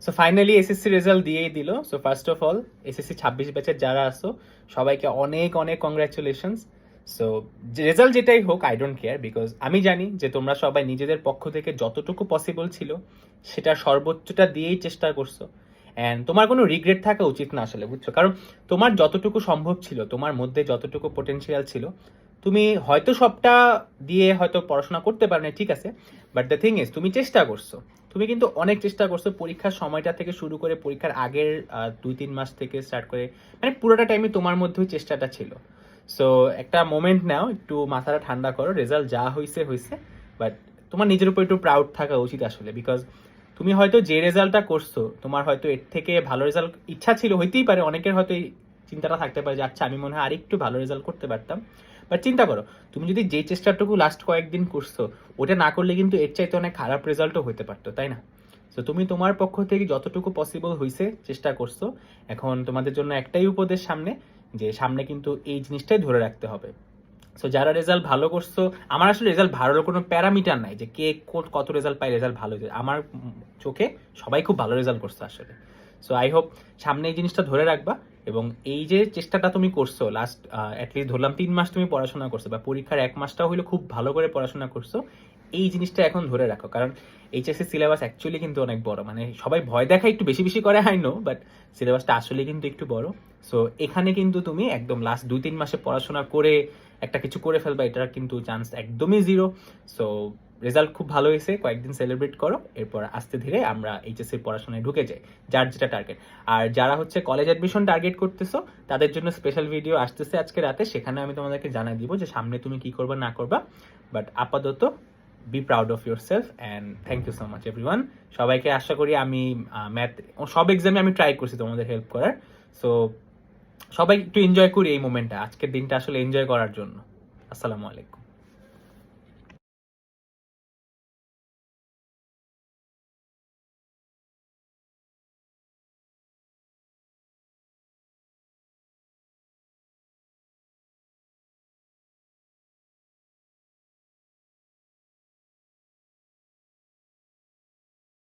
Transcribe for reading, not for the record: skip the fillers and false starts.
So finally SSC result দিয়েই দিল। So first of all SSC 26 ব্যাচের যারা আসো সবাইকে অনেক অনেক কংগ্রাচুলেশনস। সো রেজাল্ট যেটাই হোক আই ডোন্ট কেয়ার, বিকজ আমি জানি যে তোমরা সবাই নিজেদের পক্ষ থেকে যতটুকু পসিবল ছিল সেটা সর্বোচ্চটা দিয়েই চেষ্টা করছো। অ্যান্ড তোমার কোনো রিগ্রেট থাকা উচিত না আসলে, বুঝছো? কারণ তোমার যতটুকু সম্ভব ছিল, তোমার মধ্যে যতটুকু পোটেনশিয়াল ছিল, তুমি হয়তো সবটা দিয়ে হয়তো পড়াশোনা করতে পারো না, ঠিক আছে, বাট দ্য থিং ইজ তুমি চেষ্টা করছো। তুমি কিন্তু অনেক চেষ্টা করছো, পরীক্ষার সময়টা থেকে শুরু করে পরীক্ষার আগের 2-3 মাস থেকে স্টার্ট করে, মানে পুরোটা টাইমে তোমার মধ্যে ওই চেষ্টাটা ছিল। সো একটা মোমেন্ট নাও, একটু মাথাটা ঠান্ডা করো, রেজাল্ট যা হয়েছে হয়েছে, বাট তোমার নিজের উপর একটু প্রাউড থাকা উচিত আসলে। বিকজ তুমি হয়তো যে রেজাল্টটা করছো, তোমার হয়তো এর থেকে ভালো রেজাল্ট ইচ্ছা ছিল, হইতেই পারে অনেকের হয়তো এই চিন্তাটা থাকতে পারে যে আচ্ছা আমি মনে হয় আরেকটু ভালো রেজাল্ট করতে পারতাম। বাট চিন্তা করো, তুমি যদি যে চেষ্টাটুকু লাস্ট কয়েকদিন করছো ওটা না করলে কিন্তু এর চাইতে অনেক খারাপ রেজাল্টও হতে পারতো, তাই না? তো তুমি তোমার পক্ষ থেকে যতটুকু পসিবল হয়েছে চেষ্টা করছো। এখন তোমাদের জন্য একটাই উপদেশ সামনে, যে সামনে কিন্তু এই জিনিসটাই ধরে রাখতে হবে। সো যারা রেজাল্ট ভালো করছো, আমার আসলে রেজাল্ট ভালোর কোনো প্যারামিটার নাই যে কে কত রেজাল্ট পায় রেজাল্ট ভালো হয়েছে। আমার চোখে সবাই খুব ভালো রেজাল্ট করছে আসলে। সো আই হোপ সামনে এই জিনিসটা ধরে রাখবা। এবং এই যে চেষ্টাটা তুমি করছো লাস্ট অ্যাটলিস্ট ধরলাম 3 মাস তুমি পড়াশোনা করছো, বা পরীক্ষার 1 মাসটাও হইলে খুব ভালো করে পড়াশোনা করছো, এই জিনিসটা এখন ধরে রাখো। কারণ এইচএসসি সিলেবাস অ্যাকচুয়ালি কিন্তু অনেক বড়, মানে সবাই ভয় দেখা একটু বেশি বেশি করে, আই নো, বাট সিলেবাসটা আসলে কিন্তু একটু বড়। সো এখানে কিন্তু তুমি একদম লাস্ট 2-3 মাসে পড়াশোনা করে একটা কিছু করে ফেলবা, এটার কিন্তু চান্স একদমই জিরো। সো রেজাল্ট খুব ভালো হয়েছে, কয়েকদিন সেলিব্রেট করো, এরপর আস্তে ধীরে আমরা এইচএসসি পড়াশোনায় ঢুকে যাই, যার যেটা টার্গেট। আর যারা হচ্ছে কলেজ অ্যাডমিশন টার্গেট করতেছো তাদের জন্য স্পেশাল ভিডিও আসতেছে আজকে রাতে, সেখানে আমি তোমাদেরকে জানাই দিব যে সামনে তুমি কি করবা না করবা। বাট আপাতত be proud of yourself and thank you so much everyone. সবাইকে আশা করি আমি ম্যাথ সব এক্সামে আমি ট্রাই করছি তোমাদের হেল্প করার। সো সবাই একটু এনজয় করি এই মোমেন্টটা, আজকের দিনটা আসলে এনজয় করার জন্য। আসসালামু আলাইকুম।